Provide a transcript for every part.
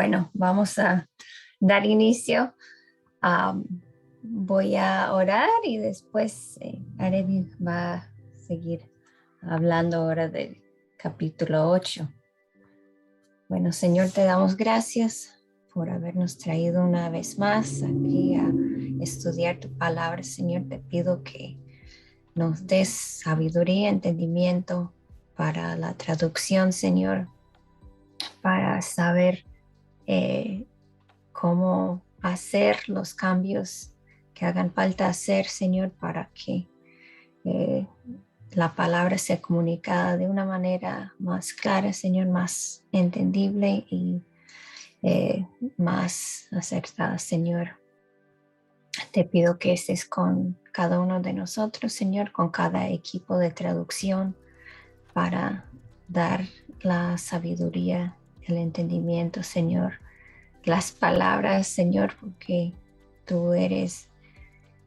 Bueno, vamos a dar inicio. Am, Voy a orar y después Arely va a seguir hablando ahora del capítulo 8. Bueno, Señor, te damos gracias por habernos traído una vez más aquí a estudiar tu palabra. Señor, te pido que nos des sabiduría, entendimiento para la traducción, Señor, para saber cómo hacer los cambios que hagan falta hacer, Señor, para que eh, la palabra sea comunicada de una manera más clara, Señor, más entendible y más acertada, Señor. Te pido que estés con cada uno de nosotros, Señor, con cada equipo de traducción para dar la sabiduría, el entendimiento, Señor, las palabras, Señor, porque tú eres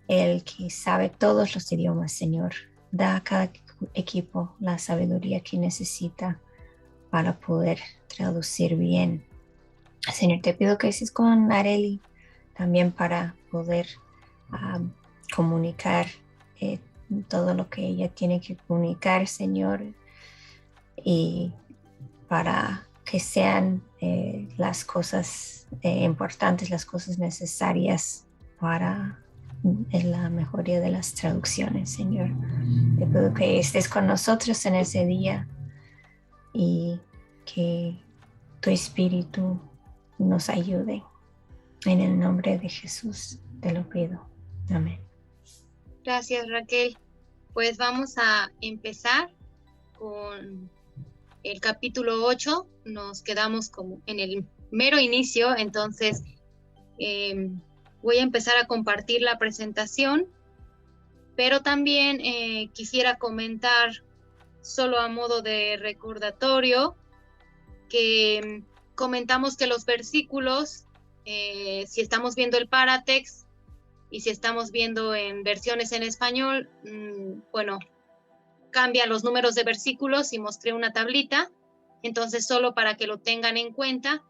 el que sabe todos los idiomas, Señor. Da a cada equipo la sabiduría que necesita para poder traducir bien. Señor, te pido que estés con Arely también para poder comunicar eh, todo lo que ella tiene que comunicar, Señor, y para que sean las cosas importantes, las cosas necesarias para la mejoría de las traducciones, Señor. Te pido que estés con nosotros en ese día y que tu Espíritu nos ayude. En el nombre de Jesús te lo pido. Amén. Gracias, Raquel. Pues vamos a empezar con el capítulo 8. Nos quedamos como en el mero inicio, entonces voy a empezar a compartir la presentación, pero también quisiera comentar solo a modo de recordatorio que comentamos que los versículos, si estamos viendo el Paratext y si estamos viendo en versiones en español, bueno, cambian los números de versículos y mostré una tablita, entonces solo para que lo tengan en cuenta,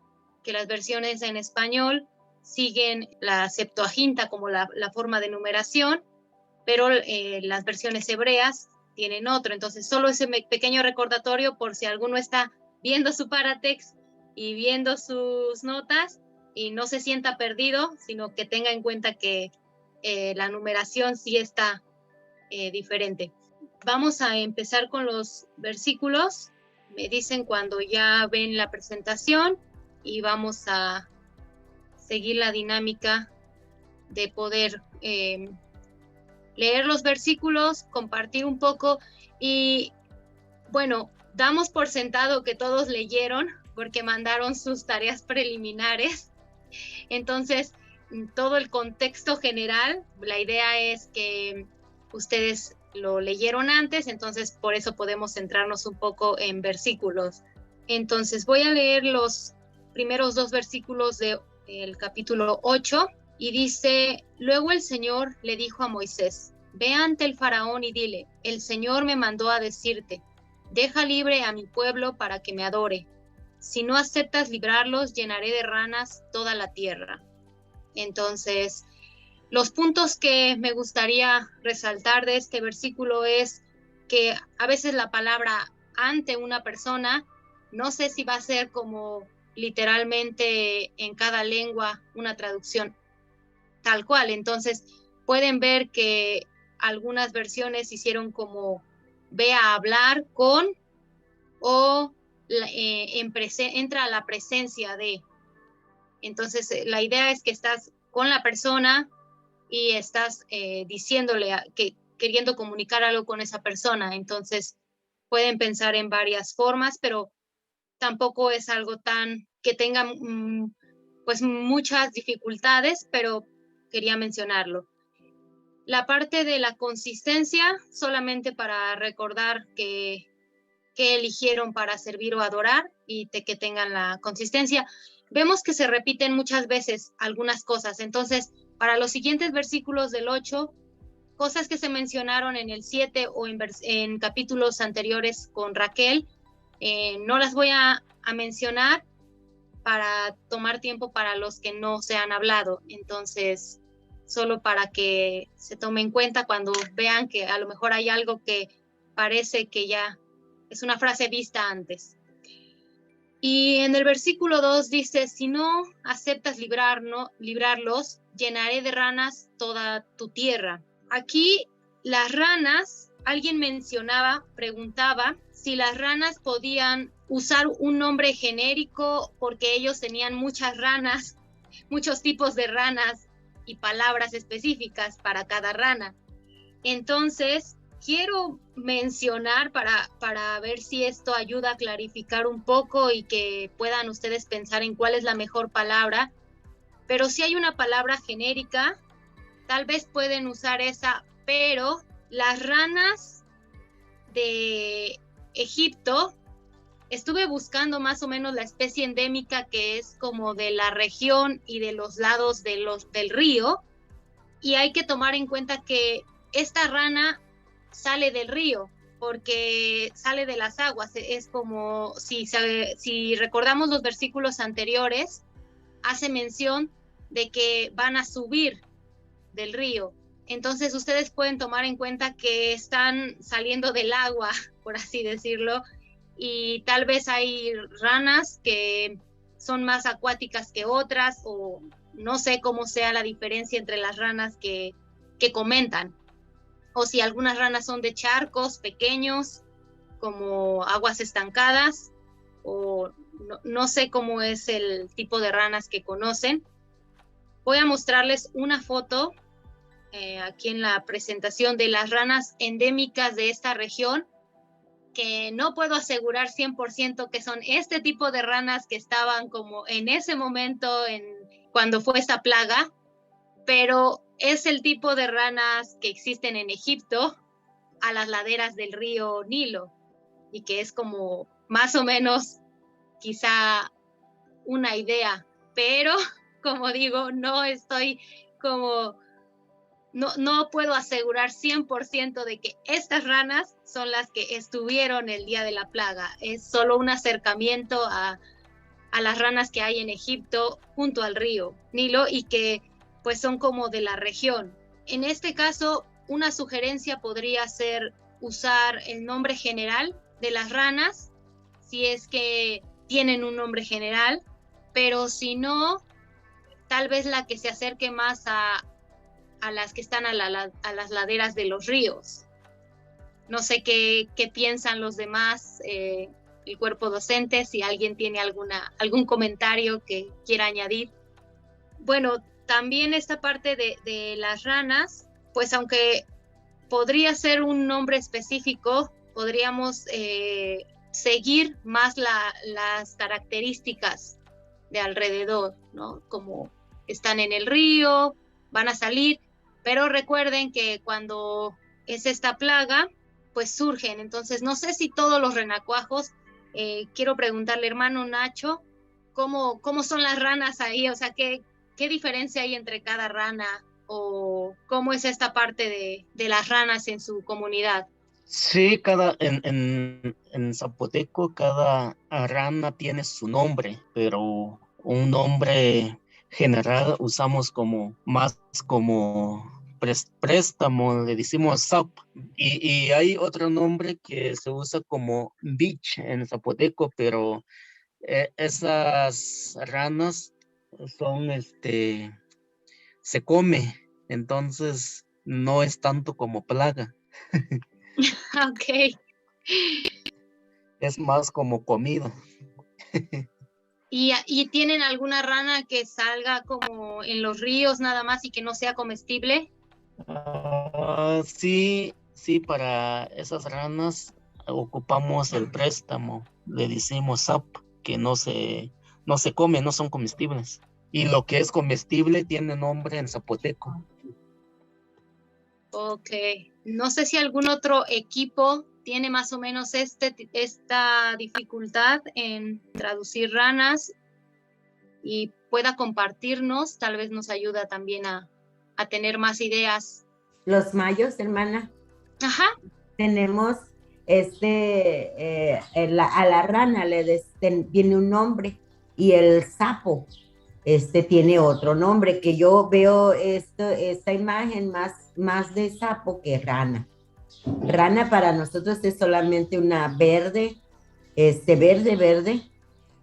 que las versiones en español siguen la Septuaginta como la forma de numeración, pero las versiones hebreas tienen otro, entonces solo ese pequeño recordatorio por si alguno está viendo su Paratext y viendo sus notas y no se sienta perdido, sino que tenga en cuenta que la numeración sí está diferente. Vamos a empezar con los versículos. Me dicen cuando ya ven la presentación y vamos a seguir la dinámica de poder leer los versículos, compartir un poco y bueno, damos por sentado que todos leyeron porque mandaron sus tareas preliminares. Entonces, todo el contexto general, la idea es que ustedes lo leyeron antes, entonces por eso podemos centrarnos un poco en versículos. Entonces voy a leer los primeros 2 versículos del capítulo 8 y dice: luego el Señor le dijo a Moisés: ve ante el faraón y dile, el Señor me mandó a decirte, deja libre a mi pueblo para que me adore. Si no aceptas librarlos, llenaré de ranas toda la tierra. Entonces, los puntos que me gustaría resaltar de este versículo es que a veces la palabra ante una persona, no sé si va a ser como literalmente en cada lengua una traducción tal cual. Entonces, pueden ver que algunas versiones hicieron como ve a hablar con o entra a la presencia de. Entonces, la idea es que estás con la persona y estás diciéndole queriendo comunicar algo con esa persona. Entonces, pueden pensar en varias formas, pero tampoco es algo tan que tenga pues muchas dificultades, pero quería mencionarlo. La parte de la consistencia, solamente para recordar que eligieron para servir o adorar y que tengan la consistencia. Vemos que se repiten muchas veces algunas cosas, entonces para los siguientes versículos del 8, cosas que se mencionaron en el 7 o en capítulos anteriores con Raquel, no las voy a mencionar, para tomar tiempo para los que no se han hablado. Entonces, solo para que se tome en cuenta cuando vean que a lo mejor hay algo que parece que ya es una frase vista antes. Y en el versículo 2 dice, si no aceptas librarlos, llenaré de ranas toda tu tierra. Aquí las ranas, alguien preguntaba si las ranas podían usar un nombre genérico porque ellos tenían muchas ranas, muchos tipos de ranas y palabras específicas para cada rana. Entonces, quiero mencionar para ver si esto ayuda a clarificar un poco y que puedan ustedes pensar en cuál es la mejor palabra. Pero si hay una palabra genérica, tal vez pueden usar esa, pero las ranas de Egipto, estuve buscando más o menos la especie endémica que es como de la región y de los lados del río, y hay que tomar en cuenta que esta rana sale del río, porque sale de las aguas. Es como, si recordamos los versículos anteriores, hace mención de que van a subir del río. Entonces ustedes pueden tomar en cuenta que están saliendo del agua, por así decirlo, y tal vez hay ranas que son más acuáticas que otras, o no sé cómo sea la diferencia entre las ranas que comentan, o si algunas ranas son de charcos pequeños, como aguas estancadas, o no sé cómo es el tipo de ranas que conocen. Voy a mostrarles una foto aquí en la presentación de las ranas endémicas de esta región, que no puedo asegurar 100% que son este tipo de ranas que estaban como en ese momento cuando fue esta plaga, pero es el tipo de ranas que existen en Egipto a las laderas del río Nilo, y que es como más o menos quizá una idea, pero como digo, no puedo asegurar 100% de que estas ranas son las que estuvieron el día de la plaga. Es solo un acercamiento a las ranas que hay en Egipto junto al río Nilo y que pues son como de la región. En este caso, una sugerencia podría ser usar el nombre general de las ranas, si es que tienen un nombre general, pero si no, tal vez la que se acerque más a las que están a las laderas de los ríos. No sé qué piensan los demás, el cuerpo docente, si alguien tiene algún comentario que quiera añadir. Bueno, también esta parte de las ranas, pues aunque podría ser un nombre específico, podríamos seguir más las características de alrededor, ¿no? Como están en el río, van a salir, pero recuerden que cuando es esta plaga, pues surgen. Entonces, no sé si todos los renacuajos, quiero preguntarle, hermano Nacho, ¿cómo son las ranas ahí? O sea, ¿qué diferencia hay entre cada rana? ¿O cómo es esta parte de las ranas en su comunidad? Sí, en zapoteco cada rana tiene su nombre, pero un nombre general usamos más como préstamo, le decimos SAP. Y hay otro nombre que se usa como beach en zapoteco, pero esas ranas son, se come, entonces no es tanto como plaga. Ok. Es más como comida. ¿Y tienen alguna rana que salga como en los ríos nada más y que no sea comestible? Sí, para esas ranas ocupamos el préstamo, le decimos SAP, que no se come, no son comestibles. Y lo que es comestible tiene nombre en zapoteco. Ok. No sé si algún otro equipo tiene más o menos esta dificultad en traducir ranas y pueda compartirnos, tal vez nos ayuda también a tener más ideas. Los mayos, hermana. Ajá. Tenemos a la rana viene un nombre y el sapo, tiene otro nombre, que yo veo esta imagen más de sapo que rana. Rana para nosotros es solamente una verde, verde,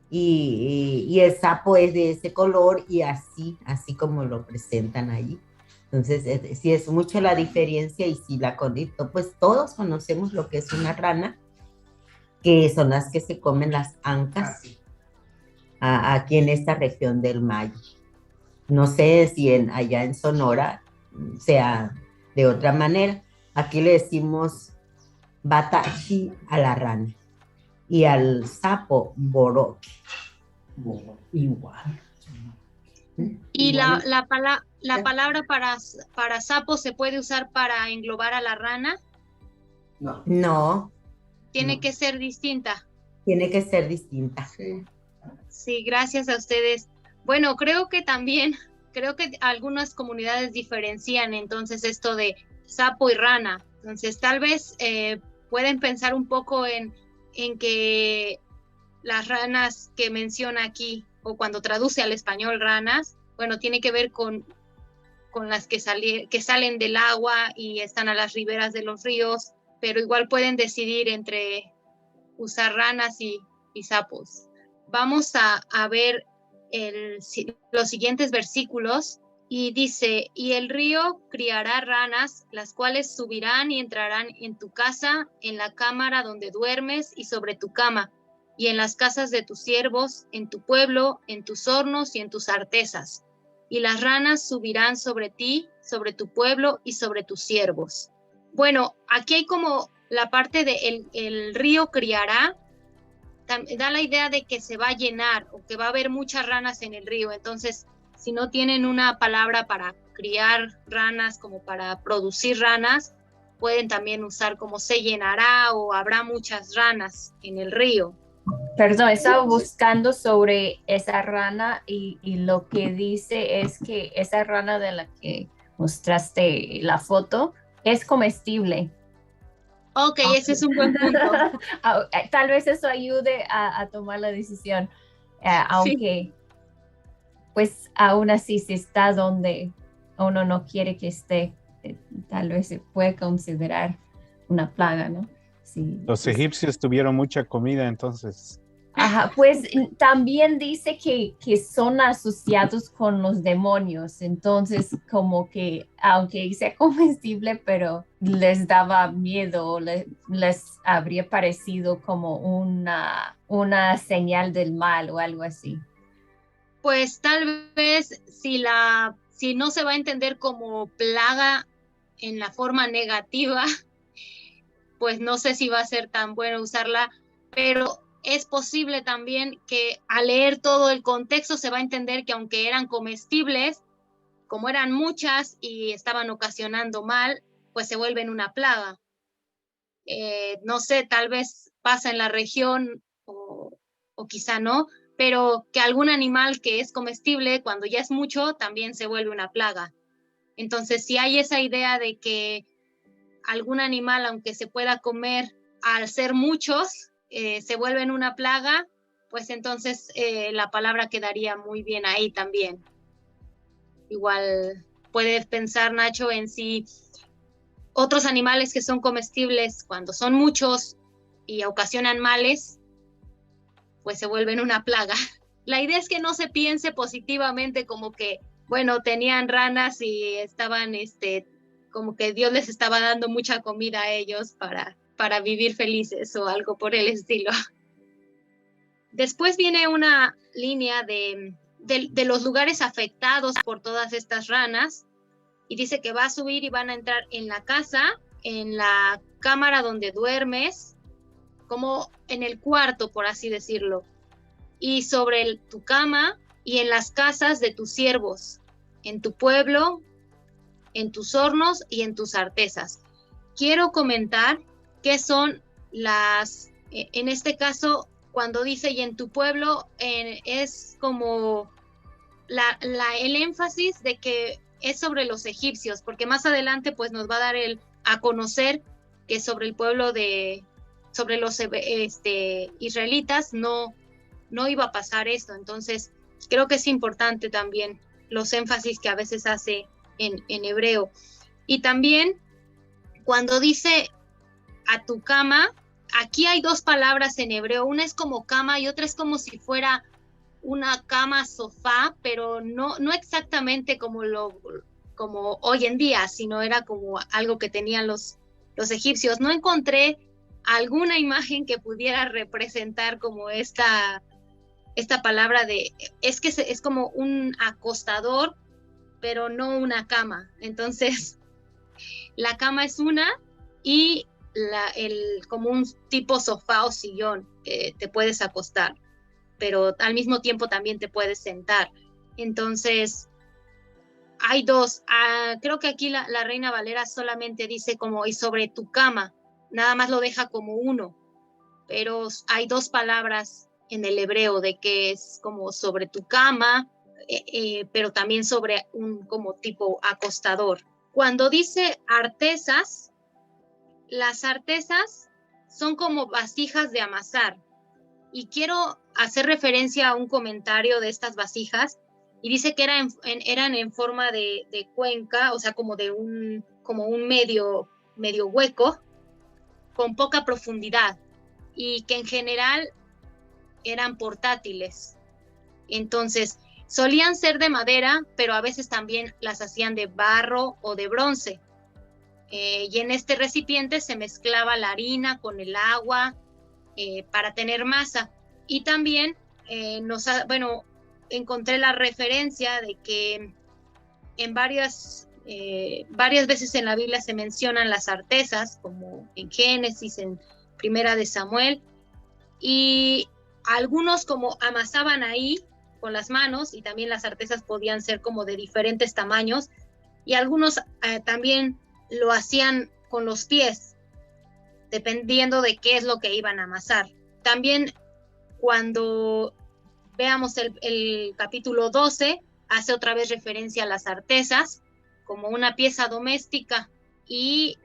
y el sapo es de ese color y así como lo presentan allí. Entonces, sí es mucho la diferencia y si la conecto, pues todos conocemos lo que es una rana, que son las que se comen las ancas aquí en esta región del Mayo. No sé si allá en Sonora sea de otra manera. Aquí le decimos batachi a la rana y al sapo boroque. Igual. Y la palabra para sapo se puede usar para englobar a la rana. No. Tiene No. que ser distinta. Tiene que ser distinta. Sí, gracias a ustedes. Bueno, creo que algunas comunidades diferencian entonces esto de sapo y rana. Entonces, tal vez pueden pensar un poco en que las ranas que menciona aquí, o cuando traduce al español ranas, bueno, tiene que ver con las que salen del agua y están a las riberas de los ríos, pero igual pueden decidir entre usar ranas y sapos. Vamos a ver los siguientes versículos y dice, y el río criará ranas, las cuales subirán y entrarán en tu casa, en la cámara donde duermes y sobre tu cama, y en las casas de tus siervos, en tu pueblo, en tus hornos y en tus artesas. Y las ranas subirán sobre ti, sobre tu pueblo y sobre tus siervos. Bueno, aquí hay como la parte de el río criará, da la idea de que se va a llenar o que va a haber muchas ranas en el río. Entonces, si no tienen una palabra para criar ranas como para producir ranas, pueden también usar como se llenará o habrá muchas ranas en el río. Perdón, estaba buscando sobre esa rana y lo que dice es que esa rana de la que mostraste la foto es comestible. Ok, ese es un buen punto. Tal vez eso ayude a tomar la decisión, aunque pues aún así si está donde uno no quiere que esté, tal vez se puede considerar una plaga, ¿no? Sí, Los egipcios tuvieron mucha comida entonces. Ajá, pues también dice que son asociados con los demonios, entonces como que aunque sea comestible, pero les daba miedo, les habría parecido como una señal del mal o algo así. Pues tal vez si no se va a entender como plaga en la forma negativa, pues no sé si va a ser tan bueno usarla, pero es posible también que al leer todo el contexto se va a entender que aunque eran comestibles, como eran muchas y estaban ocasionando mal, pues se vuelven una plaga. No sé, tal vez pasa en la región o quizá no, pero que algún animal que es comestible, cuando ya es mucho, también se vuelve una plaga. Entonces, si hay esa idea de que algún animal, aunque se pueda comer, al ser muchos, se vuelven una plaga, pues entonces la palabra quedaría muy bien ahí también. Igual puedes pensar, Nacho, en si otros animales que son comestibles, cuando son muchos y ocasionan males, pues se vuelven una plaga. La idea es que no se piense positivamente como que, bueno, tenían ranas y estaban, como que Dios les estaba dando mucha comida a ellos para vivir felices o algo por el estilo. Después viene una línea de los lugares afectados por todas estas ranas y dice que va a subir y van a entrar en la casa, en la cámara donde duermes, como en el cuarto, por así decirlo, y sobre tu cama y en las casas de tus siervos, en tu pueblo, en tus hornos y en tus artesas. Quiero comentar qué son en este caso, cuando dice y en tu pueblo, es como el énfasis de que es sobre los egipcios, porque más adelante pues nos va a dar a conocer que sobre el pueblo sobre los israelitas no no iba a pasar esto. Entonces, creo que es importante también los énfasis que a veces hace en hebreo. Y también cuando dice a tu cama, aquí hay dos palabras en hebreo, una es como cama y otra es como si fuera una cama sofá, pero no exactamente como hoy en día, sino era como algo que tenían los egipcios. No encontré alguna imagen que pudiera representar como esta palabra es que es como un acostador, pero no una cama. Entonces, la cama es una y como un tipo sofá o sillón que te puedes acostar, pero al mismo tiempo también te puedes sentar. Entonces, hay dos. Creo que aquí la Reina Valera solamente dice como y sobre tu cama, nada más lo deja como uno, pero hay dos palabras en el hebreo de que es como sobre tu cama, pero también sobre un como tipo acostador. Cuando dice artesas, las artesas son como vasijas de amasar. Y quiero hacer referencia a un comentario de estas vasijas, y dice que eran en forma de cuenca, o sea, como un medio hueco, con poca profundidad, y que en general eran portátiles. Entonces, solían ser de madera, pero a veces también las hacían de barro o de bronce. Y en este recipiente se mezclaba la harina con el agua para tener masa. Y también encontré la referencia de que en varias veces en la Biblia se mencionan las artesas, como en Génesis, en Primera de Samuel, y algunos como amasaban ahí con las manos, y también las artesas podían ser como de diferentes tamaños, y algunos también lo hacían con los pies, dependiendo de qué es lo que iban a amasar. También cuando veamos el capítulo 12, hace otra vez referencia a las artesas como una pieza doméstica y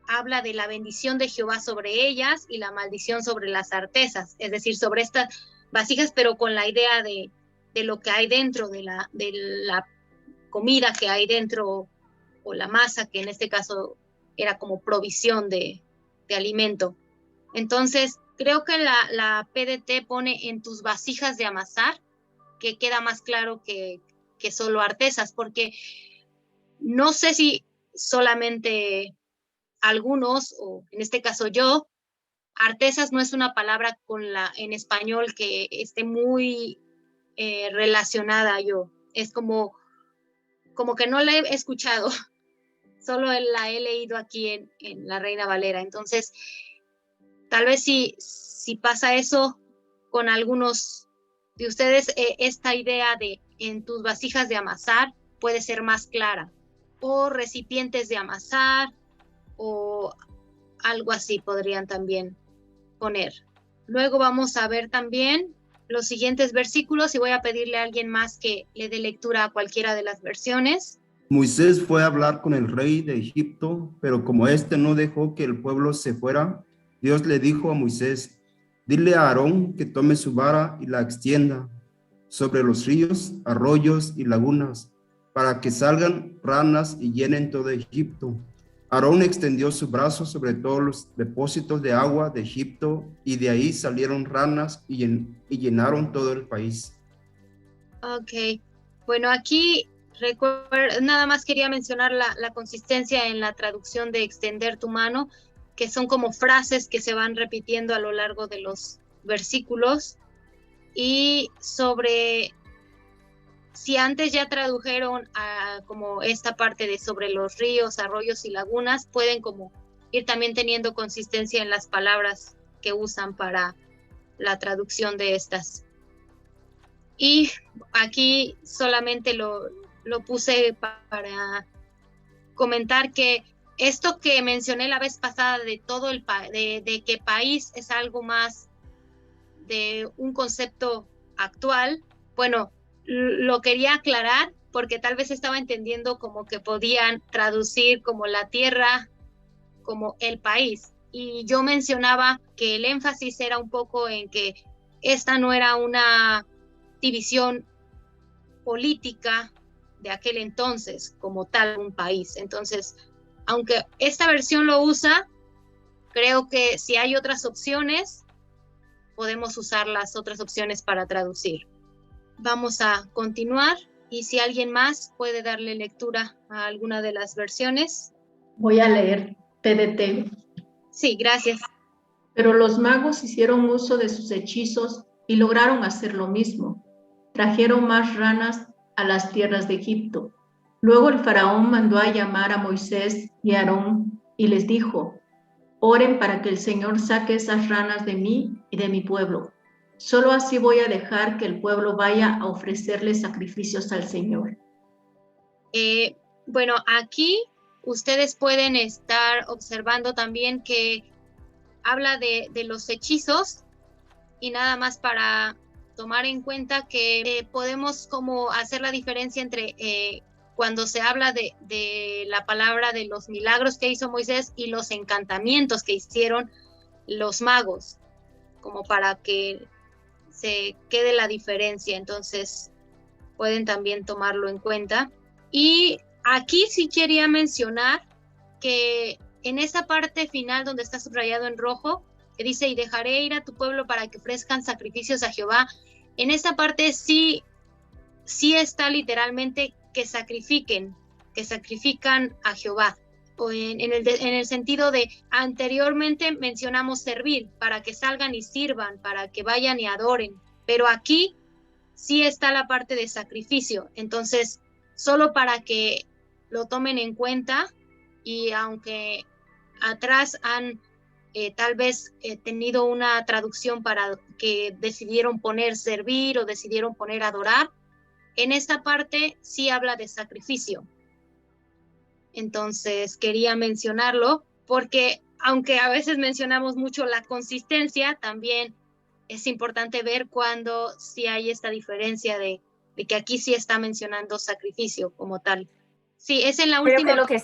habla de la bendición de Jehová sobre ellas y la maldición sobre las artesas, es decir, sobre estas vasijas, pero con la idea de lo que hay dentro, de la comida que hay dentro, o la masa, que en este caso era como provisión de alimento. Entonces, creo que la PDT pone en tus vasijas de amasar, que queda más claro que solo artesas, porque no sé si solamente algunos, o en este caso yo, artesas no es una palabra en español que esté muy relacionada yo. Es como que no la he escuchado, solo la he leído aquí en la Reina Valera. Entonces, tal vez si pasa eso con algunos de ustedes, esta idea de en tus vasijas de amasar puede ser más clara, o recipientes de amasar, o algo así podrían también poner. Luego vamos a ver también los siguientes versículos, y voy a pedirle a alguien más que le dé lectura a cualquiera de las versiones. Moisés fue a hablar con el rey de Egipto, pero como éste no dejó que el pueblo se fuera, Dios le dijo a Moisés: dile a Aarón que tome su vara y la extienda sobre los ríos, arroyos y lagunas, para que salgan ranas y llenen todo Egipto. Aarón extendió su brazo sobre todos los depósitos de agua de Egipto, y de ahí salieron ranas y llenaron todo el país. Ok, bueno, aquí nada más quería mencionar la consistencia en la traducción de extender tu mano, que son como frases que se van repitiendo a lo largo de los versículos. Y sobre si antes ya tradujeron como esta parte de sobre los ríos, arroyos y lagunas, pueden como ir también teniendo consistencia en las palabras que usan para la traducción de estas. Y aquí solamente lo puse para comentar que esto que mencioné la vez pasada de todo de que país es algo más de un concepto actual, bueno, lo quería aclarar porque tal vez estaba entendiendo como que podían traducir como la tierra como el país, y yo mencionaba que el énfasis era un poco en que esta no era una división política de aquel entonces como tal un país. Entonces, aunque esta versión lo usa, creo que si hay otras opciones, podemos usar las otras opciones para traducir. Vamos a continuar y si alguien más puede darle lectura a alguna de las versiones. Voy a leer PDT. Sí, gracias. Pero los magos hicieron uso de sus hechizos y lograron hacer lo mismo. Trajeron más ranas a las tierras de Egipto. Luego el faraón mandó a llamar a Moisés y a Aarón y les dijo: oren para que el Señor saque esas ranas de mí y de mi pueblo. Solo así voy a dejar que el pueblo vaya a ofrecerle sacrificios al Señor. Bueno, aquí ustedes pueden estar observando también que habla de los hechizos y nada más para tomar en cuenta que podemos como hacer la diferencia entre cuando se habla de la palabra de los milagros que hizo Moisés y los encantamientos que hicieron los magos, como para que se quede la diferencia. Entonces pueden también tomarlo en cuenta. Y aquí sí quería mencionar que en esa parte final donde está subrayado en rojo, que dice: y dejaré ir a tu pueblo para que ofrezcan sacrificios a Jehová, en esa parte sí está literalmente que sacrifican a Jehová. O en el sentido de anteriormente mencionamos servir, para que salgan y sirvan, para que vayan y adoren, pero aquí sí está la parte de sacrificio. Entonces, solo para que lo tomen en cuenta, y aunque atrás han tal vez tenido una traducción para que decidieron poner servir o decidieron poner adorar, en esta parte sí habla de sacrificio. Entonces quería mencionarlo porque aunque a veces mencionamos mucho la consistencia, también es importante ver cuando sí hay esta diferencia de que aquí sí está mencionando sacrificio como tal. Sí, es en la Creo última. que lo que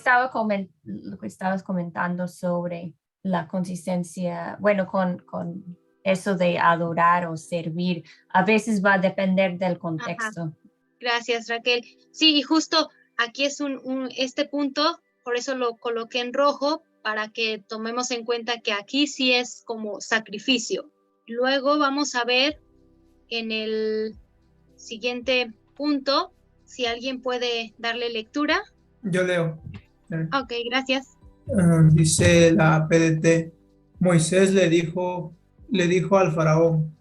estabas comentando sobre la consistencia, bueno, con eso de adorar o servir, a veces va a depender del contexto. Ajá. Gracias, Raquel. Sí, y justo aquí es este punto, por eso lo coloqué en rojo, para que tomemos en cuenta que aquí sí es como sacrificio. Luego vamos a ver en el siguiente punto, si alguien puede darle lectura. Yo leo. Ok, gracias. Dice la PDT: Moisés le dijo al faraón: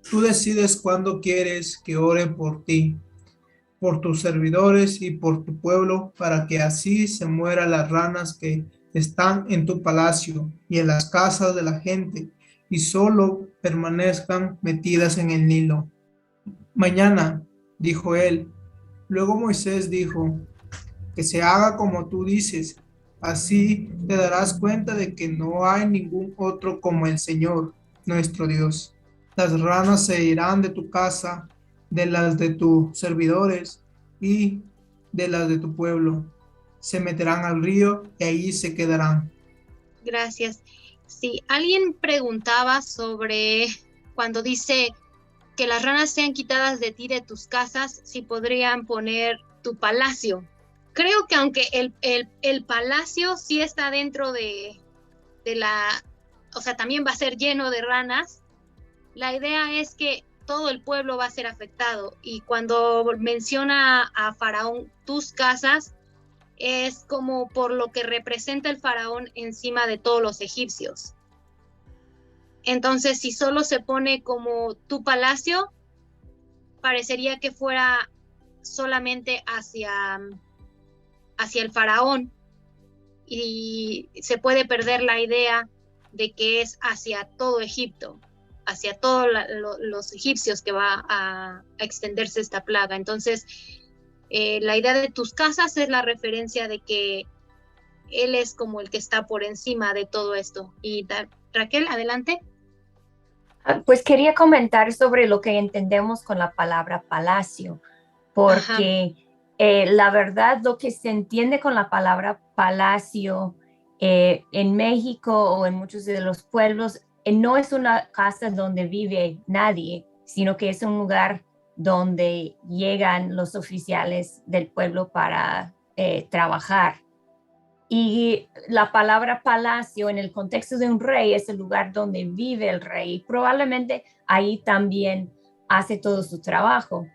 tú decides cuándo quieres que ore por ti, por tus servidores y por tu pueblo, para que así se mueran las ranas que están en tu palacio y en las casas de la gente, y solo permanezcan metidas en el Nilo. Mañana, dijo él. Luego Moisés dijo: que se haga como tú dices, así te darás cuenta de que no hay ningún otro como el Señor, nuestro Dios. Las ranas se irán de tu casa, de las de tus servidores y de las de tu pueblo. Se meterán al río y ahí se quedarán. Gracias. Sí, alguien preguntaba sobre cuando dice que las ranas sean quitadas de ti, de tus casas, si podrían poner tu palacio. Creo que aunque el palacio sí está dentro de o sea, también va a ser lleno de ranas, la idea es que todo el pueblo va a ser afectado. Y cuando menciona a Faraón tus casas, es como por lo que representa el faraón encima de todos los egipcios. Entonces, si solo se pone como tu palacio, parecería que fuera solamente hacia el faraón, y se puede perder la idea de que es hacia todo Egipto, hacia todos los egipcios que va a extenderse esta plaga. Entonces, la idea de tus casas es la referencia de que él es como el que está por encima de todo esto. Y Raquel, adelante. Pues quería comentar sobre lo que entendemos con la palabra palacio, porque la verdad lo que se entiende con la palabra palacio en México o en muchos de los pueblos no es una casa donde vive nadie, sino que es un lugar donde llegan los oficiales del pueblo para trabajar. Y la palabra palacio en el contexto de un rey es el lugar donde vive el rey. Probablemente ahí también hace todo su trabajo,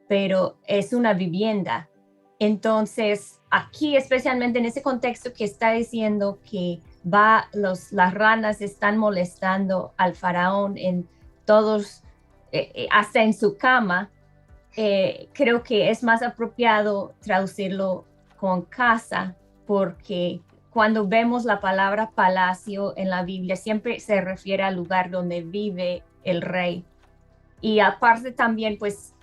pero es una vivienda. Entonces, aquí especialmente en ese contexto que está diciendo que las ranas están molestando al faraón en todos, hasta en su cama, creo que es más apropiado traducirlo con casa, porque cuando vemos la palabra palacio en la Biblia siempre se refiere al lugar donde vive el rey. Y aparte también, pues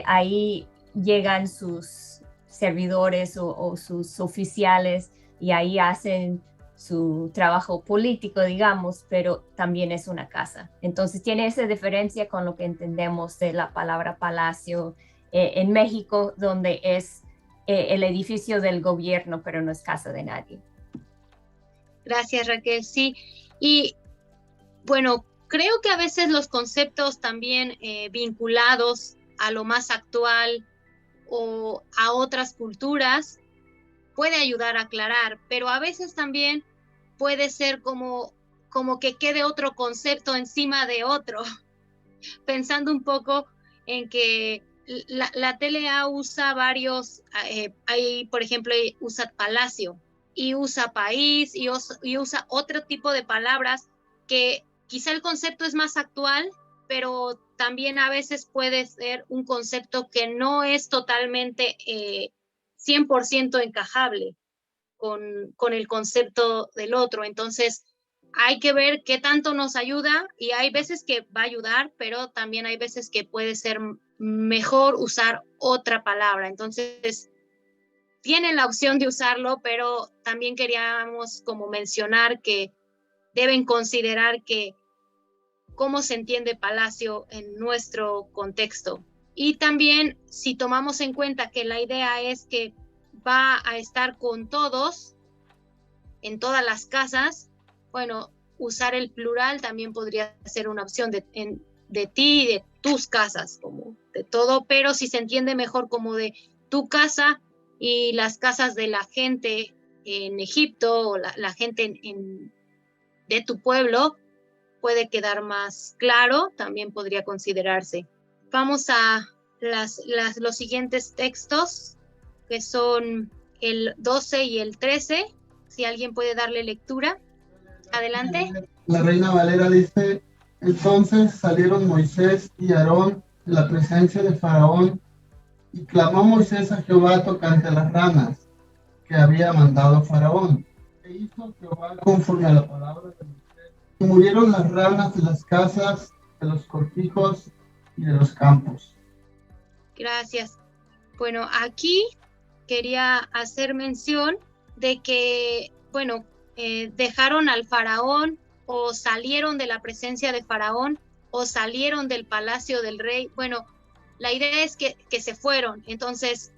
ahí llegan sus servidores o sus oficiales y ahí hacen su trabajo político, digamos, pero también es una casa. Entonces tiene esa diferencia con lo que entendemos de la palabra palacio en México, donde es el edificio del gobierno, pero no es casa de nadie. Gracias, Raquel. Sí, y bueno, creo que a veces los conceptos también vinculados a lo más actual o a otras culturas puede ayudar a aclarar, pero a veces también puede ser como que quede otro concepto encima de otro, pensando un poco en que la TLA usa varios, ahí por ejemplo usa palacio y usa país y usa otro tipo de palabras que quizá el concepto es más actual, pero también a veces puede ser un concepto que no es totalmente 100% encajable con el concepto del otro. Entonces hay que ver qué tanto nos ayuda, y hay veces que va a ayudar, pero también hay veces que puede ser mejor usar otra palabra. Entonces tienen la opción de usarlo, pero también queríamos como mencionar que deben considerar que cómo se entiende palacio en nuestro contexto. Y también si tomamos en cuenta que la idea es que va a estar con todos en todas las casas, bueno, usar el plural también podría ser una opción de ti y de tus casas, como de todo, pero si se entiende mejor como de tu casa y las casas de la gente en Egipto o la gente de tu pueblo, puede quedar más claro, también podría considerarse. Vamos a los siguientes textos, que son el 12 y el 13. Si alguien puede darle lectura. Adelante. La Reina Valera dice: entonces salieron Moisés y Aarón de la presencia de Faraón, y clamó Moisés a Jehová tocante a las ranas que había mandado Faraón. E hizo Jehová conforme a la palabra de Moisés, y murieron las ranas de las casas, de los cortijos y de los campos. Gracias. Bueno, aquí quería hacer mención de que, bueno, dejaron al faraón, o salieron de la presencia de Faraón, o salieron del palacio del rey. Bueno, la idea es que se fueron. Entonces,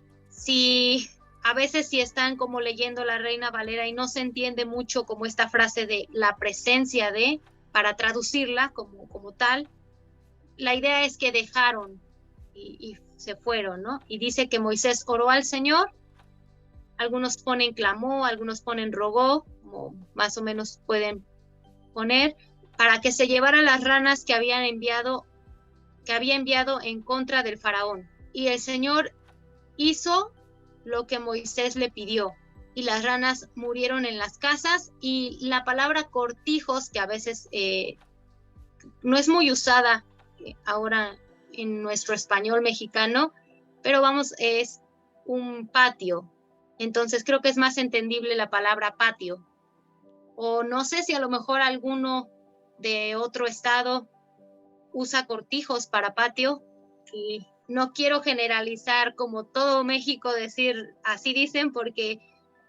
a veces si están como leyendo la Reina Valera y no se entiende mucho como esta frase de la presencia de, para traducirla como tal, la idea es que dejaron y se fueron, ¿no? Y dice que Moisés oró al Señor. Algunos ponen clamó, algunos ponen rogó, como más o menos pueden poner, para que se llevara las ranas que había enviado en contra del faraón. Y el Señor hizo lo que Moisés le pidió, y las ranas murieron en las casas. Y la palabra cortijos, que a veces no es muy usada ahora en nuestro español mexicano, pero vamos, es un patio. Entonces creo que es más entendible la palabra patio. O no sé si a lo mejor alguno de otro estado usa cortijos para patio. Y no quiero generalizar como todo México decir así dicen, porque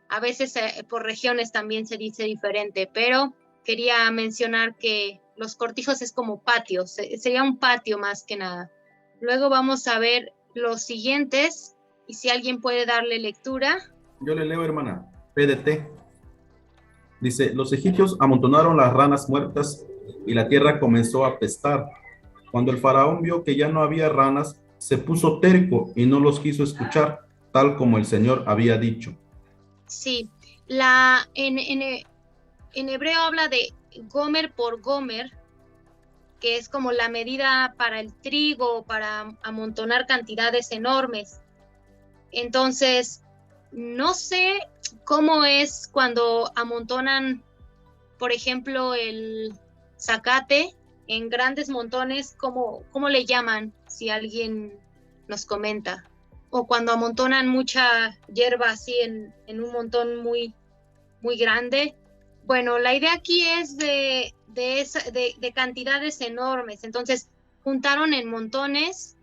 a veces por regiones también se dice diferente, pero quería mencionar que los cortijos es como patio, sería un patio más que nada. Luego vamos a ver los siguientes, y si alguien puede darle lectura. Yo le leo, hermana. PDT. Dice: los egipcios amontonaron las ranas muertas y la tierra comenzó a apestar. Cuando el faraón vio que ya no había ranas, se puso terco y no los quiso escuchar, tal como el Señor había dicho. Sí, en hebreo habla de gomer por gomer, que es como la medida para el trigo, para amontonar cantidades enormes. Entonces, no sé cómo es cuando amontonan, por ejemplo, el zacate en grandes montones, ¿cómo le llaman? Si alguien nos comenta. O cuando amontonan mucha hierba así en un montón muy, muy grande. Bueno, la idea aquí es de cantidades enormes. Entonces, juntaron en montones.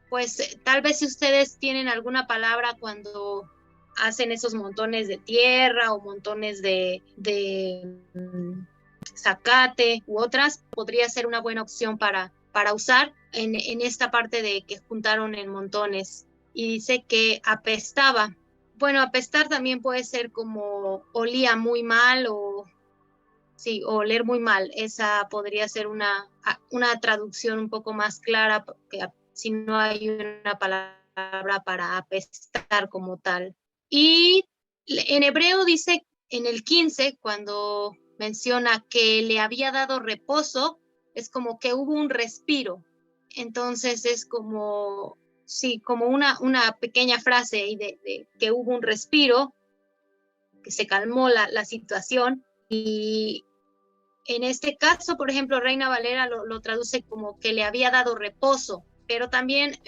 Pues tal vez si ustedes tienen alguna palabra cuando hacen esos montones de tierra o montones de zacate u otras, podría ser una buena opción para usar en esta parte de que juntaron en montones. Y dice que apestaba. Bueno, apestar también puede ser como olía muy mal o oler muy mal. Esa podría ser una traducción un poco más clara, porque si no hay una palabra para apestar como tal. Y en hebreo dice en el 15, cuando menciona que le había dado reposo, es como que hubo un respiro. Entonces es como, como una pequeña frase ahí de que hubo un respiro, que se calmó la situación. Y en este caso, por ejemplo, Reina Valera lo traduce como que le había dado reposo, pero también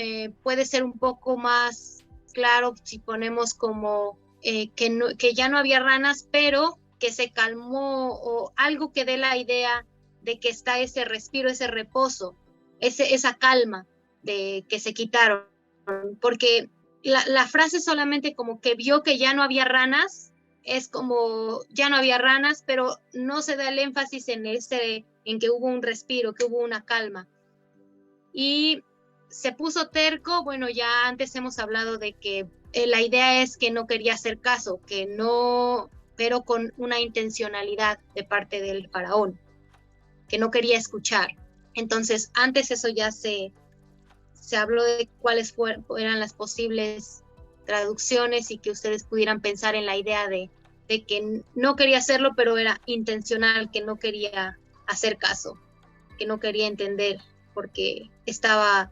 puede ser un poco más claro si ponemos como que ya no había ranas, pero que se calmó, o algo que dé la idea de que está ese respiro, ese reposo, esa calma de que se quitaron, porque la frase solamente como que vio que ya no había ranas, es como ya no había ranas, pero no se da el énfasis en que hubo un respiro, que hubo una calma. Y se puso terco. Bueno, ya antes hemos hablado de que la idea es que no quería hacer caso, que no, pero con una intencionalidad de parte del faraón, que no quería escuchar. Entonces, antes eso ya se habló de cuáles eran las posibles traducciones, y que ustedes pudieran pensar en la idea de que no quería hacerlo, pero era intencional, que no quería hacer caso, que no quería entender, porque estaba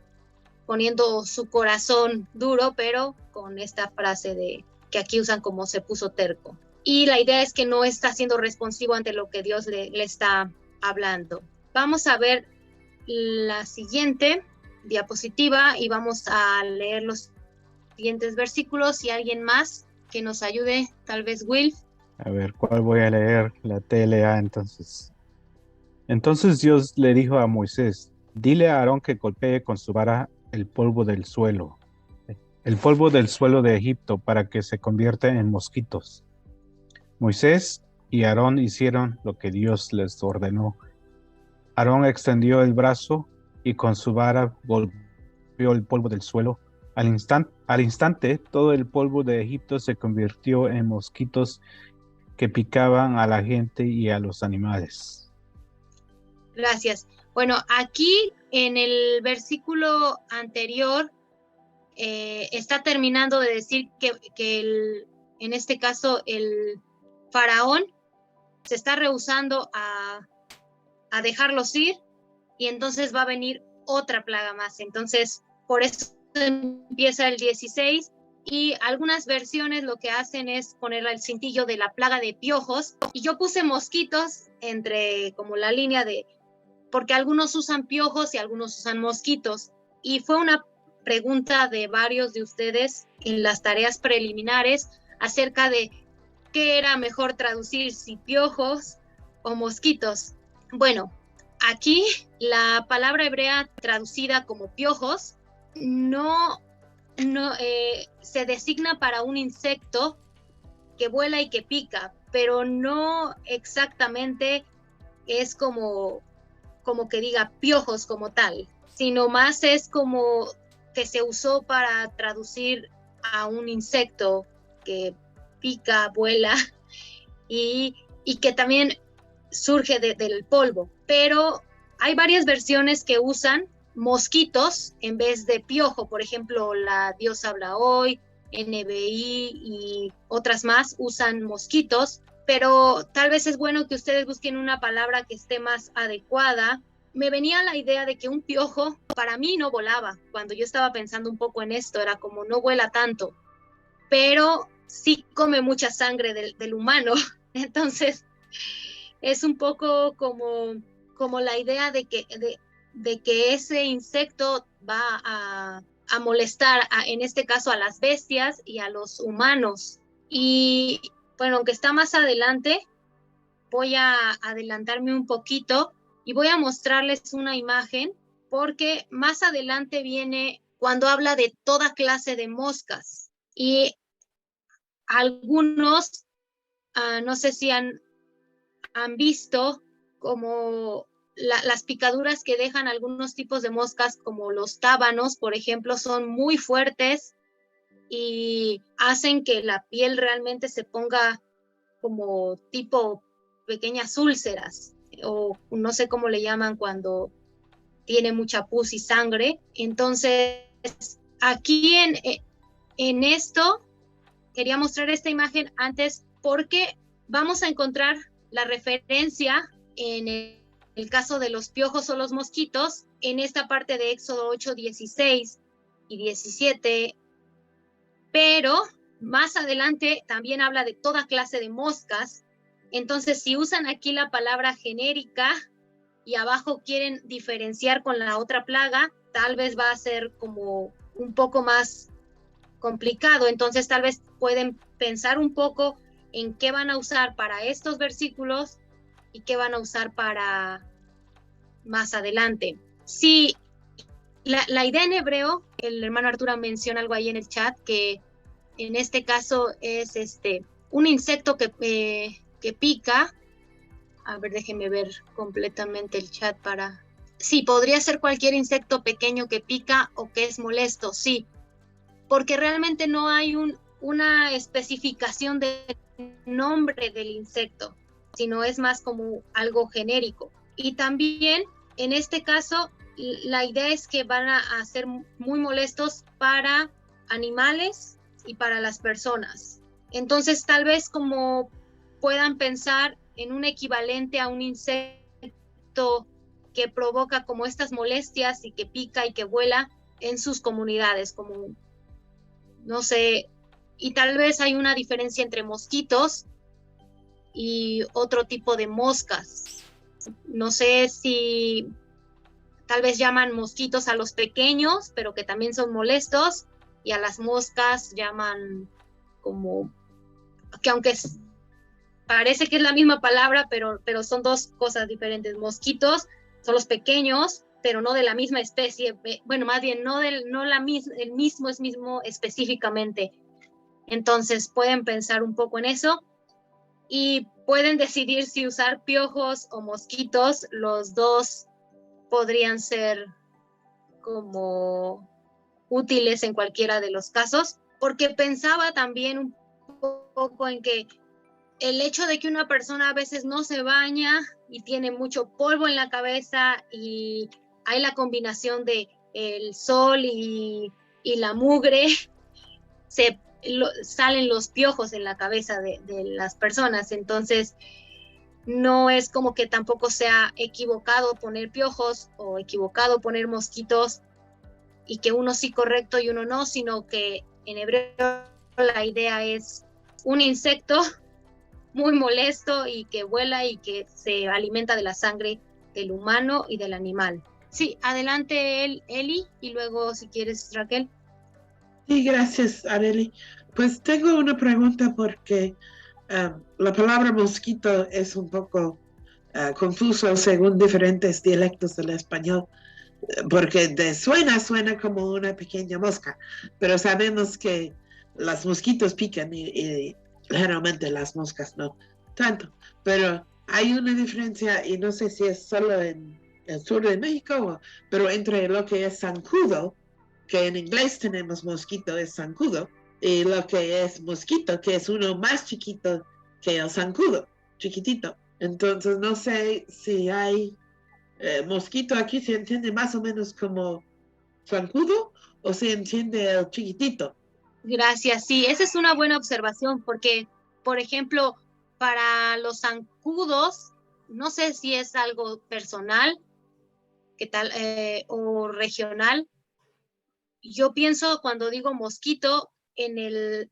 poniendo su corazón duro, pero con esta frase de que aquí usan como se puso terco. Y la idea es que no está siendo responsivo ante lo que Dios le está hablando. Vamos a ver la siguiente diapositiva y vamos a leer los siguientes versículos. Y alguien más que nos ayude, tal vez Will. A ver, ¿cuál voy a leer? La TLA entonces. Entonces Dios le dijo a Moisés: dile a Aarón que golpee con su vara el polvo del suelo de Egipto, para que se convierta en mosquitos. Moisés y Aarón hicieron lo que Dios les ordenó. Aarón extendió el brazo y con su vara golpeó el polvo del suelo. Al instante, todo el polvo de Egipto se convirtió en mosquitos que picaban a la gente y a los animales. Gracias. Bueno, aquí en el versículo anterior está terminando de decir que en este caso el faraón se está rehusando a dejarlos ir, y entonces va a venir otra plaga más. Entonces, por eso empieza el 16, y algunas versiones lo que hacen es poner el cintillo de la plaga de piojos, y yo puse mosquitos entre como la línea porque algunos usan piojos y algunos usan mosquitos, y fue una pregunta de varios de ustedes en las tareas preliminares acerca de qué era mejor traducir, si piojos o mosquitos. Bueno, aquí la palabra hebrea traducida como piojos no se designa para un insecto que vuela y que pica, pero no exactamente es como que diga piojos como tal, sino más es como que se usó para traducir a un insecto que pica, vuela, y que también surge del polvo, pero hay varias versiones que usan mosquitos en vez de piojo. Por ejemplo, la Dios habla hoy, NBI y otras más usan mosquitos, pero tal vez es bueno que ustedes busquen una palabra que esté más adecuada. Me venía la idea de que un piojo para mí no volaba. Cuando yo estaba pensando un poco en esto, era como no vuela tanto, pero sí come mucha sangre del humano. Entonces, es un poco como la idea de que ese insecto va a molestar, en este caso, a las bestias y a los humanos. Y bueno, aunque está más adelante, voy a adelantarme un poquito y voy a mostrarles una imagen, porque más adelante viene cuando habla de toda clase de moscas. Y algunos, no sé si han visto como las picaduras que dejan algunos tipos de moscas, como los tábanos, por ejemplo, son muy fuertes y hacen que la piel realmente se ponga como tipo pequeñas úlceras, o no sé cómo le llaman cuando tiene mucha pus y sangre. Entonces, aquí en esto, quería mostrar esta imagen antes porque vamos a encontrar la referencia en el caso de los piojos o los mosquitos en esta parte de Éxodo 8, 16 y 17, pero más adelante también habla de toda clase de moscas. Entonces, si usan aquí la palabra genérica y abajo quieren diferenciar con la otra plaga, tal vez va a ser como un poco más complicado. Entonces, tal vez pueden pensar un poco en qué van a usar para estos versículos y qué van a usar para más adelante. Sí, la idea en hebreo, el hermano Arturo menciona algo ahí en el chat, que en este caso es un insecto que pica. A ver, déjenme ver completamente el chat para... Sí, podría ser cualquier insecto pequeño que pica o que es molesto, sí, porque realmente no hay una especificación del nombre del insecto, sino es más como algo genérico. Y también, en este caso, la idea es que van a ser muy molestos para animales y para las personas. Entonces, tal vez como puedan pensar en un equivalente a un insecto que provoca como estas molestias y que pica y que vuela en sus comunidades, como, no sé, y tal vez hay una diferencia entre mosquitos y otro tipo de moscas. No sé si tal vez llaman mosquitos a los pequeños, pero que también son molestos, y a las moscas llaman como, que aunque parece que es la misma palabra, pero son dos cosas diferentes. Mosquitos son los pequeños, pero no de la misma especie. Bueno, más bien no el mismo específicamente. Entonces pueden pensar un poco en eso y pueden decidir si usar piojos o mosquitos. Los dos podrían ser como útiles en cualquiera de los casos, porque pensaba también un poco en que el hecho de que una persona a veces no se baña y tiene mucho polvo en la cabeza, y hay la combinación de el sol y la mugre, salen los piojos en la cabeza de las personas. Entonces, no es como que tampoco sea equivocado poner piojos o equivocado poner mosquitos y que uno sí correcto y uno no, sino que en hebreo la idea es un insecto muy molesto y que vuela y que se alimenta de la sangre del humano y del animal. Sí, adelante Eli, y luego si quieres Raquel. Sí, gracias Areli. Pues tengo una pregunta porque la palabra mosquito es un poco confuso según diferentes dialectos del español, porque suena como una pequeña mosca, pero sabemos que los mosquitos pican y generalmente las moscas no tanto, pero hay una diferencia, y no sé si es solo en el sur de México, pero entre lo que es zancudo, que en inglés tenemos mosquito, es zancudo, y lo que es mosquito, que es uno más chiquito que el zancudo, chiquitito. Entonces no sé si hay mosquito aquí, se entiende más o menos como zancudo o se entiende el chiquitito. Gracias, sí, esa es una buena observación porque, por ejemplo, para los zancudos, no sé si es algo personal, qué tal, o regional. Yo pienso cuando digo mosquito en el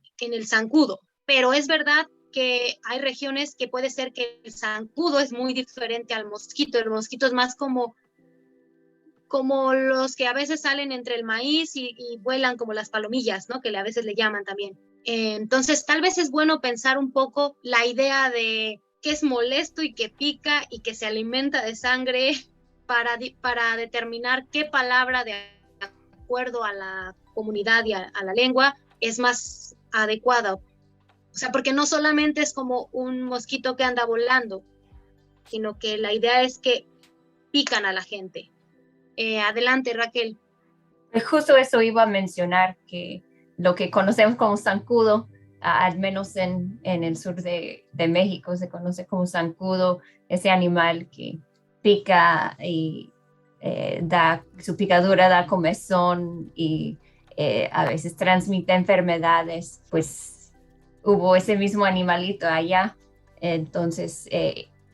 zancudo, pero es verdad que hay regiones que puede ser que el zancudo es muy diferente al mosquito. El mosquito es más como los que a veces salen entre el maíz y vuelan como las palomillas, ¿no? Que a veces le llaman también. Entonces, tal vez es bueno pensar un poco la idea de que es molesto y que pica y que se alimenta de sangre para determinar qué palabra de acuerdo a la comunidad y a la lengua es más adecuada. O sea, porque no solamente es como un mosquito que anda volando, sino que la idea es que pican a la gente. Adelante, Raquel. Justo eso iba a mencionar, que lo que conocemos como zancudo, al menos en el sur de México, se conoce como zancudo, ese animal que pica y su picadura da comezón y a veces transmite enfermedades. Pues hubo ese mismo animalito allá, entonces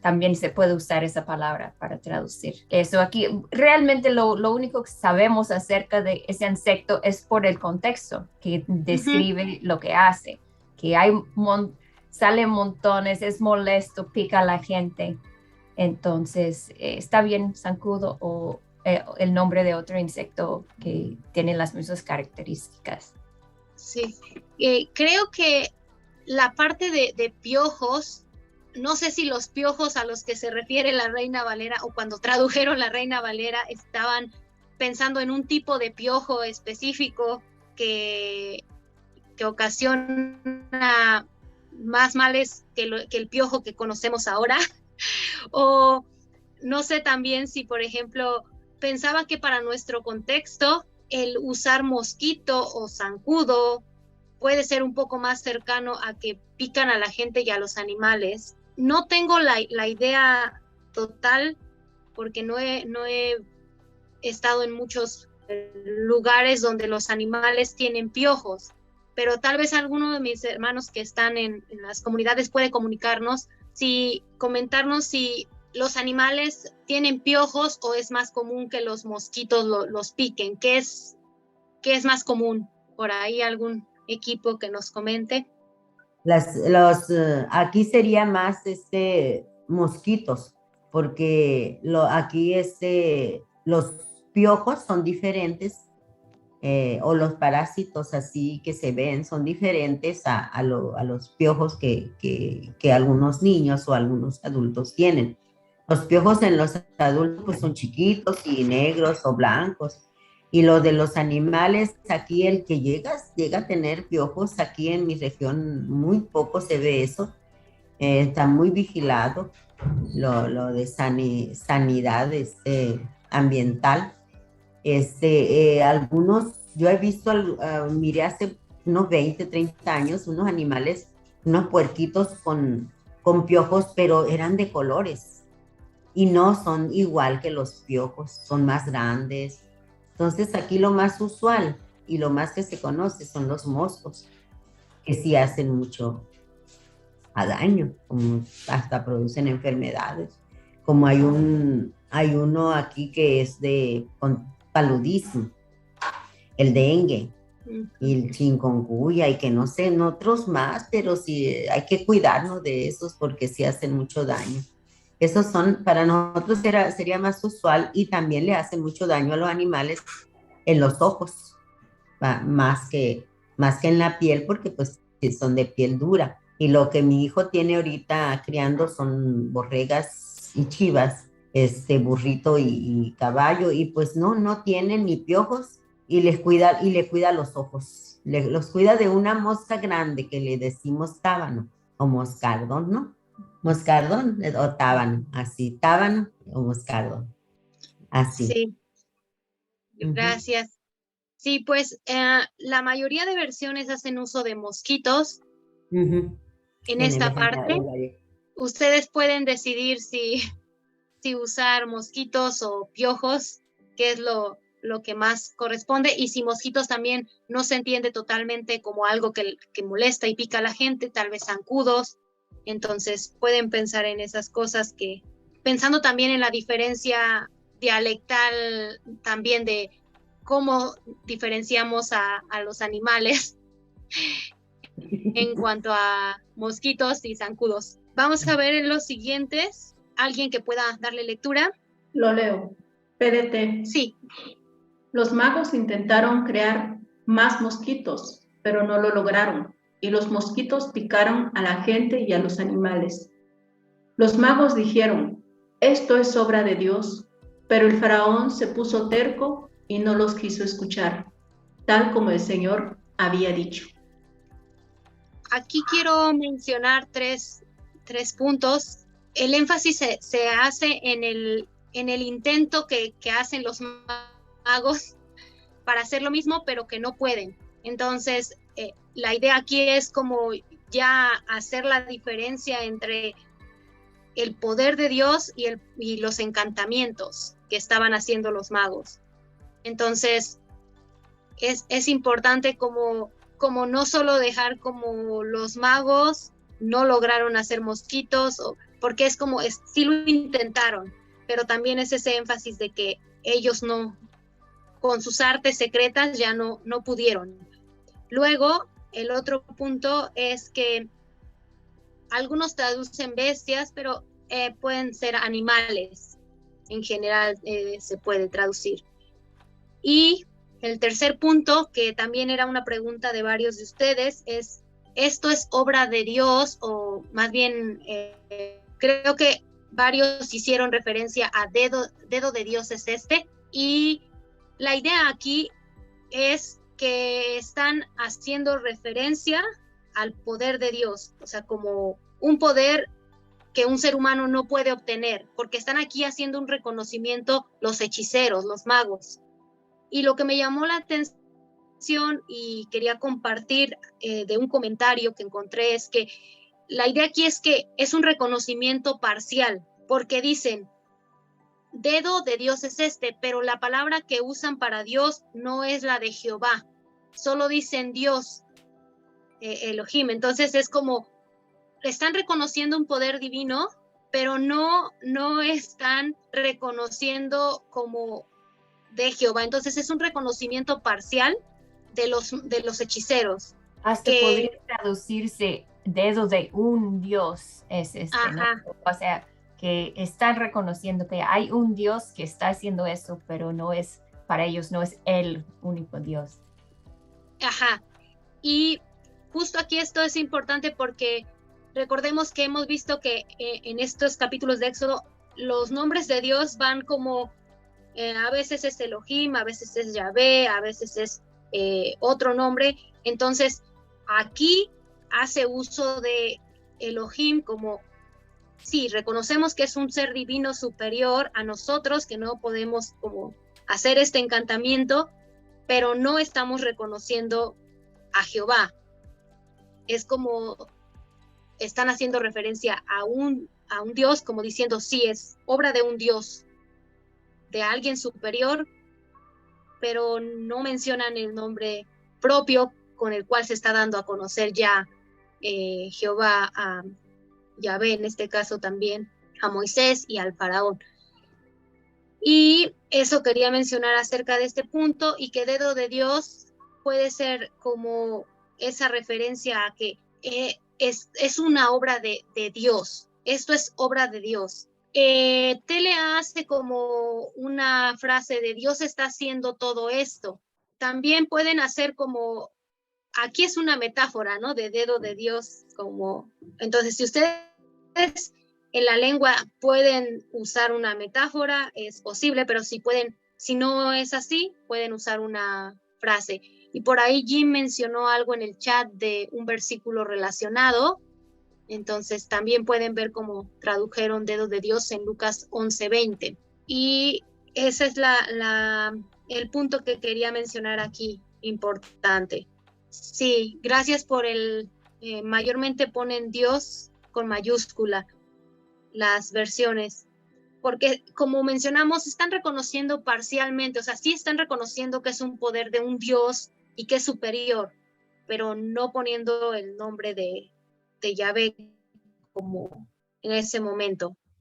también se puede usar esa palabra para traducir eso. Aquí realmente lo único que sabemos acerca de ese insecto es por el contexto que describe lo que hace, que sale montones, es molesto, pica a la gente. Entonces está bien zancudo o el nombre de otro insecto que tiene las mismas características. Sí, creo que la parte de piojos, no sé si los piojos a los que se refiere la Reina Valera o cuando tradujeron la Reina Valera estaban pensando en un tipo de piojo específico que ocasiona más males que el piojo que conocemos ahora. O no sé también si, por ejemplo, pensaba que para nuestro contexto el usar mosquito o zancudo puede ser un poco más cercano a que pican a la gente y a los animales. No tengo la idea total porque no he estado en muchos lugares donde los animales tienen piojos, pero tal vez alguno de mis hermanos que están en las comunidades puede comentarnos si los animales tienen piojos o es más común que los mosquitos los piquen. ¿Qué es más común? Por ahí algún equipo que nos comente. Aquí sería más mosquitos, porque aquí los piojos son diferentes, o los parásitos así que se ven son diferentes a los piojos que algunos niños o algunos adultos tienen. Los piojos en los adultos pues, son chiquitos y negros o blancos. Y lo de los animales, aquí el que llega a tener piojos, aquí en mi región muy poco se ve eso. Está muy vigilado lo de sanidad ambiental. Algunos, yo he visto, miré hace unos 20, 30 años, unos animales, unos puerquitos con piojos, pero eran de colores. Y no son igual que los piojos, son más grandes. Entonces aquí lo más usual y lo más que se conoce son los moscos, que sí hacen mucho daño, como hasta producen enfermedades. Como hay uno aquí que es con paludismo, el dengue y el chikungunya y que no sé, en otros más, pero sí hay que cuidarnos de esos porque sí hacen mucho daño. Esos son, para nosotros sería más usual y también le hacen mucho daño a los animales en los ojos, más que en la piel, porque pues son de piel dura. Y lo que mi hijo tiene ahorita criando son borregas y chivas, burrito y caballo, y pues no tienen ni piojos y le cuida los ojos. Los cuida de una mosca grande que le decimos tábano o moscardón, ¿no? Moscardón o tábano, así, tábano o moscardón, así. Sí, gracias. Sí, pues la mayoría de versiones hacen uso de mosquitos en esta parte. ustedes pueden decidir si usar mosquitos o piojos, que es lo que más corresponde, y si mosquitos también no se entiende totalmente como algo que molesta y pica a la gente, tal vez zancudos. Entonces pueden pensar en esas cosas, que pensando también en la diferencia dialectal también de cómo diferenciamos a los animales en cuanto a mosquitos y zancudos. Vamos a ver en los siguientes. ¿Alguien que pueda darle lectura? Lo leo. PDT. Sí. Los magos intentaron crear más mosquitos, pero no lo lograron, y los mosquitos picaron a la gente y a los animales. Los magos dijeron, esto es obra de Dios, pero el faraón se puso terco y no los quiso escuchar, tal como el Señor había dicho. Aquí quiero mencionar tres puntos. El énfasis se hace en el intento que hacen los magos para hacer lo mismo, pero que no pueden. Entonces, la idea aquí es como ya hacer la diferencia entre el poder de Dios y los encantamientos que estaban haciendo los magos. Entonces, es importante como no solo dejar como los magos no lograron hacer mosquitos, porque es como, sí lo intentaron, pero también es ese énfasis de que ellos no, con sus artes secretas ya no pudieron. Luego, el otro punto es que algunos traducen bestias, pero pueden ser animales. En general se puede traducir. Y el tercer punto, que también era una pregunta de varios de ustedes, es, ¿esto es obra de Dios? O más bien, creo que varios hicieron referencia a dedo de Dios es este. Y la idea aquí es que están haciendo referencia al poder de Dios, o sea, como un poder que un ser humano no puede obtener, porque están aquí haciendo un reconocimiento los hechiceros, los magos. Y lo que me llamó la atención y quería compartir de un comentario que encontré es que la idea aquí es que es un reconocimiento parcial, porque dicen, dedo de Dios es este, pero la palabra que usan para Dios no es la de Jehová, solo dicen Dios, Elohim. Entonces es como, están reconociendo un poder divino, pero no están reconociendo como de Jehová. Entonces es un reconocimiento parcial de los hechiceros. Hasta podría traducirse dedo de un Dios, es ¿no? O sea, que están reconociendo que hay un Dios que está haciendo eso, pero no es, para ellos no es el único Dios. Ajá. Y justo aquí esto es importante porque recordemos que hemos visto que en estos capítulos de Éxodo los nombres de Dios van como a veces es Elohim, a veces es Yahvé, a veces es otro nombre. Entonces aquí hace uso de Elohim como, sí, reconocemos que es un ser divino superior a nosotros, que no podemos como hacer este encantamiento, pero no estamos reconociendo a Jehová. Es como están haciendo referencia a un Dios, como diciendo, sí, es obra de un Dios, de alguien superior, pero no mencionan el nombre propio con el cual se está dando a conocer ya Jehová a Yahvé, en este caso también a Moisés y al faraón. Y eso quería mencionar acerca de este punto, y que dedo de Dios puede ser como esa referencia a que es una obra de Dios. Esto es obra de Dios. Tele hace como una frase de Dios está haciendo todo esto. También pueden hacer como, aquí es una metáfora, ¿no? De dedo de Dios, como, entonces si ustedes en la lengua pueden usar una metáfora, es posible, pero si no es así, pueden usar una frase. Y por ahí Jim mencionó algo en el chat de un versículo relacionado. Entonces también pueden ver cómo tradujeron dedo de Dios en Lucas 11:20. Y ese es el punto que quería mencionar aquí, importante. Sí, gracias por mayormente ponen Dios con mayúscula. las versiones, porque como mencionamos, están reconociendo parcialmente, o sea, sí están reconociendo que es un poder de un Dios y que es superior, pero no poniendo el nombre de Yahvé como en ese momento.